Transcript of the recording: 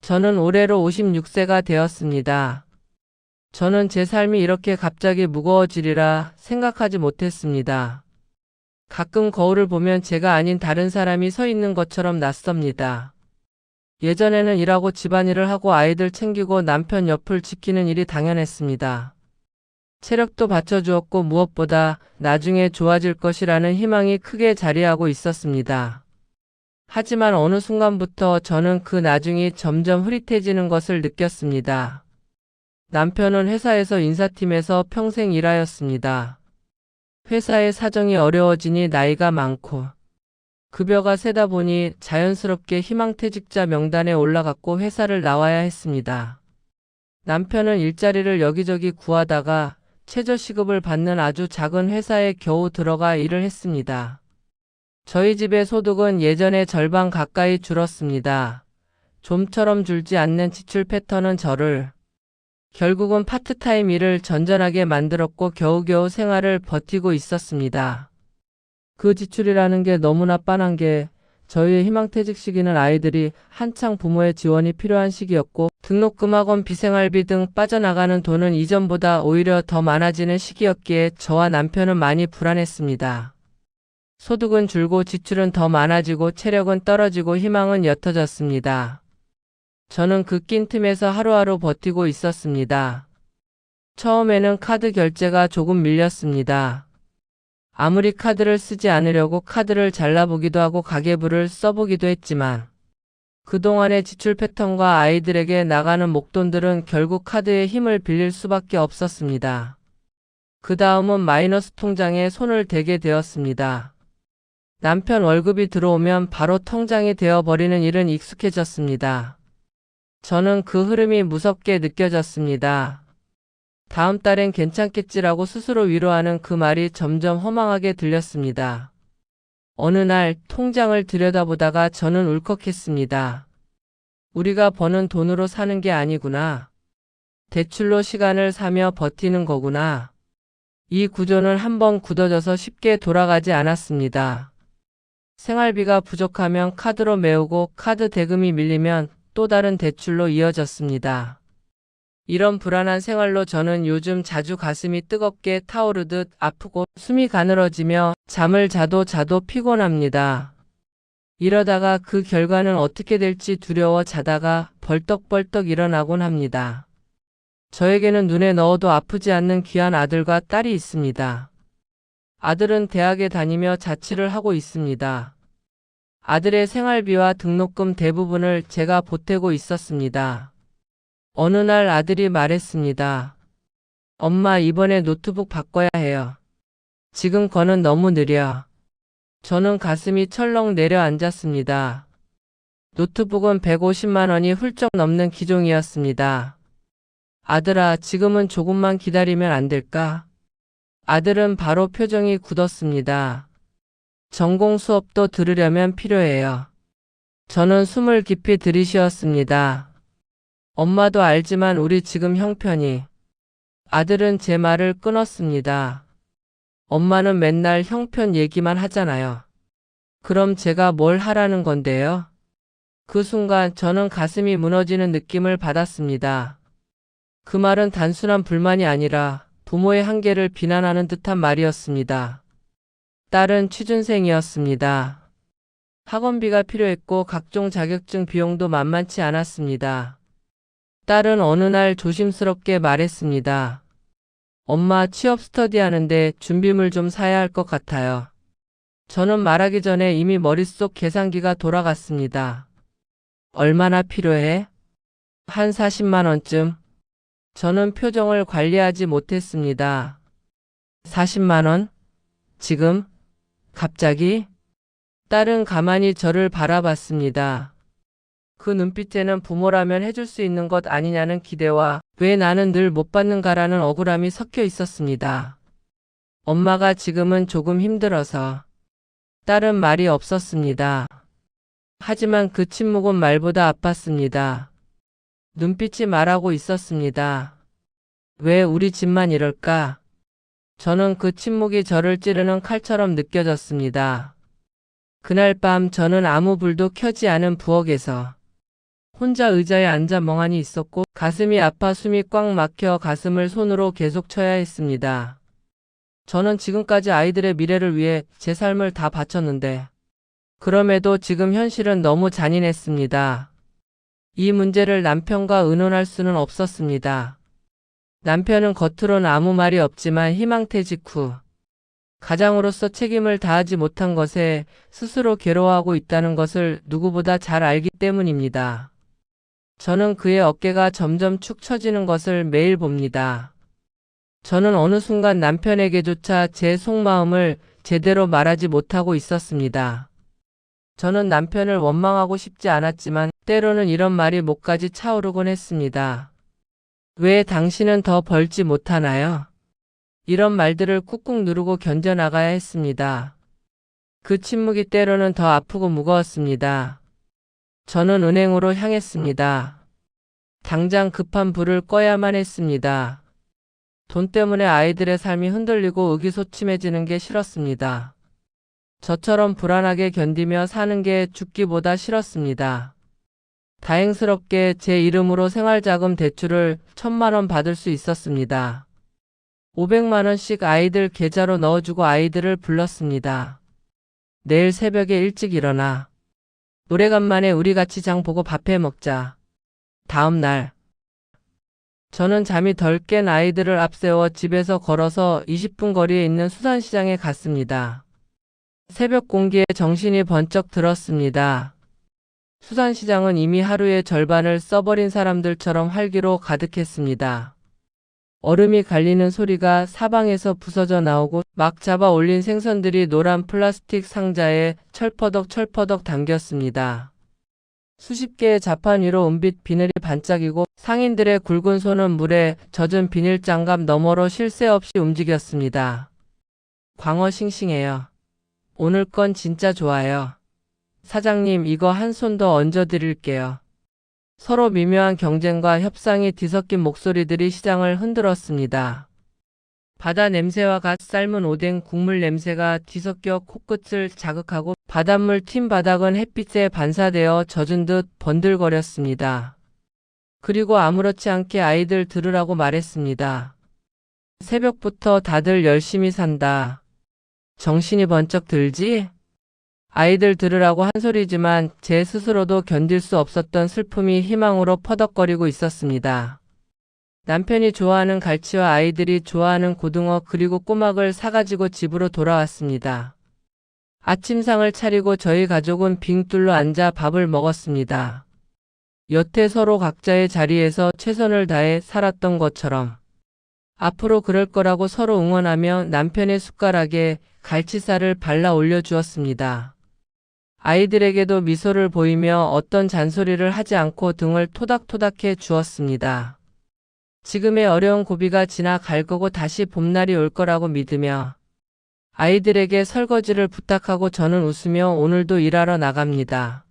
저는 올해로 56세가 되었습니다. 저는 제 삶이 이렇게 갑자기 무거워지리라 생각하지 못했습니다. 가끔 거울을 보면 제가 아닌 다른 사람이 서 있는 것처럼 낯섭니다. 예전에는 일하고 집안일을 하고 아이들 챙기고 남편 옆을 지키는 일이 당연했습니다. 체력도 받쳐주었고 무엇보다 나중에 좋아질 것이라는 희망이 크게 자리하고 있었습니다. 하지만 어느 순간부터 저는 그 나중이 점점 흐릿해지는 것을 느꼈습니다. 남편은 회사에서 인사팀에서 평생 일하였습니다. 회사의 사정이 어려워지니 나이가 많고 급여가 세다 보니 자연스럽게 희망퇴직자 명단에 올라갔고 회사를 나와야 했습니다. 남편은 일자리를 여기저기 구하다가 최저시급을 받는 아주 작은 회사에 겨우 들어가 일을 했습니다. 저희 집의 소득은 예전의 절반 가까이 줄었습니다. 좀처럼 줄지 않는 지출 패턴은 저를 결국은 파트타임 일을 전전하게 만들었고 겨우겨우 생활을 버티고 있었습니다. 그 지출이라는 게 너무나 빤한 게 저희의 희망퇴직 시기는 아이들이 한창 부모의 지원이 필요한 시기였고 등록금 학원 비생활비 등 빠져나가는 돈은 이전보다 오히려 더 많아지는 시기였기에 저와 남편은 많이 불안했습니다. 소득은 줄고 지출은 더 많아지고 체력은 떨어지고 희망은 옅어졌습니다. 저는 그 낀 틈에서 하루하루 버티고 있었습니다. 처음에는 카드 결제가 조금 밀렸습니다. 아무리 카드를 쓰지 않으려고 카드를 잘라보기도 하고 가계부를 써보기도 했지만 그동안의 지출 패턴과 아이들에게 나가는 목돈들은 결국 카드의 힘을 빌릴 수밖에 없었습니다. 그 다음은 마이너스 통장에 손을 대게 되었습니다. 남편 월급이 들어오면 바로 통장이 되어버리는 일은 익숙해졌습니다. 저는 그 흐름이 무섭게 느껴졌습니다. 다음 달엔 괜찮겠지라고 스스로 위로하는 그 말이 점점 허망하게 들렸습니다. 어느 날 통장을 들여다보다가 저는 울컥했습니다. 우리가 버는 돈으로 사는 게 아니구나. 대출로 시간을 사며 버티는 거구나. 이 구조는 한번 굳어져서 쉽게 돌아가지 않았습니다. 생활비가 부족하면 카드로 메우고 카드 대금이 밀리면 또 다른 대출로 이어졌습니다. 이런 불안한 생활로 저는 요즘 자주 가슴이 뜨겁게 타오르듯 아프고 숨이 가늘어지며 잠을 자도 피곤합니다. 이러다가 그 결과는 어떻게 될지 두려워 자다가 벌떡벌떡 일어나곤 합니다. 저에게는 눈에 넣어도 아프지 않는 귀한 아들과 딸이 있습니다. 아들은 대학에 다니며 자취를 하고 있습니다. 아들의 생활비와 등록금 대부분을 제가 보태고 있었습니다. 어느 날 아들이 말했습니다. 엄마, 이번에 노트북 바꿔야 해요. 지금 거는 너무 느려. 저는 가슴이 철렁 내려앉았습니다. 노트북은 150만 원이 훌쩍 넘는 기종이었습니다. 아들아, 지금은 조금만 기다리면 안 될까? 아들은 바로 표정이 굳었습니다. 전공 수업도 들으려면 필요해요. 저는 숨을 깊이 들이쉬었습니다. 엄마도 알지만 우리 지금 형편이. 아들은 제 말을 끊었습니다. 엄마는 맨날 형편 얘기만 하잖아요. 그럼 제가 뭘 하라는 건데요? 그 순간 저는 가슴이 무너지는 느낌을 받았습니다. 그 말은 단순한 불만이 아니라 부모의 한계를 비난하는 듯한 말이었습니다. 딸은 취준생이었습니다. 학원비가 필요했고 각종 자격증 비용도 만만치 않았습니다. 딸은 어느 날 조심스럽게 말했습니다. 엄마, 취업 스터디 하는데 준비물 좀 사야 할 것 같아요. 저는 말하기 전에 이미 머릿속 계산기가 돌아갔습니다. 얼마나 필요해? 한 40만 원쯤. 저는 표정을 관리하지 못했습니다. 40만 원? 지금? 갑자기? 딸은 가만히 저를 바라봤습니다. 그 눈빛에는 부모라면 해줄 수 있는 것 아니냐는 기대와 왜 나는 늘 못 받는가라는 억울함이 섞여 있었습니다. 엄마가 지금은 조금 힘들어서. 딸은 말이 없었습니다. 하지만 그 침묵은 말보다 아팠습니다. 눈빛이 말하고 있었습니다. 왜 우리 집만 이럴까? 저는 그 침묵이 저를 찌르는 칼처럼 느껴졌습니다. 그날 밤 저는 아무 불도 켜지 않은 부엌에서 혼자 의자에 앉아 멍하니 있었고 가슴이 아파 숨이 꽉 막혀 가슴을 손으로 계속 쳐야 했습니다. 저는 지금까지 아이들의 미래를 위해 제 삶을 다 바쳤는데 그럼에도 지금 현실은 너무 잔인했습니다. 이 문제를 남편과 의논할 수는 없었습니다. 남편은 겉으로는 아무 말이 없지만 희망퇴직 후 가장으로서 책임을 다하지 못한 것에 스스로 괴로워하고 있다는 것을 누구보다 잘 알기 때문입니다. 저는 그의 어깨가 점점 축 처지는 것을 매일 봅니다. 저는 어느 순간 남편에게조차 제 속마음을 제대로 말하지 못하고 있었습니다. 저는 남편을 원망하고 싶지 않았지만 때로는 이런 말이 목까지 차오르곤 했습니다. 왜 당신은 더 벌지 못하나요? 이런 말들을 꾹꾹 누르고 견뎌나가야 했습니다. 그 침묵이 때로는 더 아프고 무거웠습니다. 저는 은행으로 향했습니다. 당장 급한 불을 꺼야만 했습니다. 돈 때문에 아이들의 삶이 흔들리고 의기소침해지는 게 싫었습니다. 저처럼 불안하게 견디며 사는 게 죽기보다 싫었습니다. 다행스럽게 제 이름으로 생활자금 대출을 1,000만 원 받을 수 있었습니다. 500만 원씩 아이들 계좌로 넣어주고 아이들을 불렀습니다. 내일 새벽에 일찍 일어나. 오래간만에 우리 같이 장 보고 밥해 먹자. 다음 날. 저는 잠이 덜 깬 아이들을 앞세워 집에서 걸어서 20분 거리에 있는 수산시장에 갔습니다. 새벽 공기에 정신이 번쩍 들었습니다. 수산시장은 이미 하루의 절반을 써버린 사람들처럼 활기로 가득했습니다. 얼음이 갈리는 소리가 사방에서 부서져 나오고 막 잡아 올린 생선들이 노란 플라스틱 상자에 철퍼덕 담겼습니다. 수십 개의 자판 위로 은빛 비늘이 반짝이고 상인들의 굵은 손은 물에 젖은 비닐 장갑 너머로 쉴 새 없이 움직였습니다. 광어 싱싱해요. 오늘 건 진짜 좋아요. 사장님 이거 한 손 더 얹어드릴게요. 서로 미묘한 경쟁과 협상이 뒤섞인 목소리들이 시장을 흔들었습니다. 바다 냄새와 갓 삶은 오뎅 국물 냄새가 뒤섞여 코끝을 자극하고 바닷물 튄 바닥은 햇빛에 반사되어 젖은 듯 번들거렸습니다. 그리고 아무렇지 않게 아이들 들으라고 말했습니다. 새벽부터 다들 열심히 산다. 정신이 번쩍 들지? 아이들 들으라고 한 소리지만 제 스스로도 견딜 수 없었던 슬픔이 희망으로 퍼덕거리고 있었습니다. 남편이 좋아하는 갈치와 아이들이 좋아하는 고등어 그리고 꼬막을 사가지고 집으로 돌아왔습니다. 아침상을 차리고 저희 가족은 빙 뚫러 앉아 밥을 먹었습니다. 여태 서로 각자의 자리에서 최선을 다해 살았던 것처럼 앞으로 그럴 거라고 서로 응원하며 남편의 숟가락에 갈치살을 발라 올려주었습니다. 아이들에게도 미소를 보이며 어떤 잔소리를 하지 않고 등을 토닥토닥해 주었습니다. 지금의 어려운 고비가 지나 갈 거고 다시 봄날이 올 거라고 믿으며 아이들에게 설거지를 부탁하고 저는 웃으며 오늘도 일하러 나갑니다.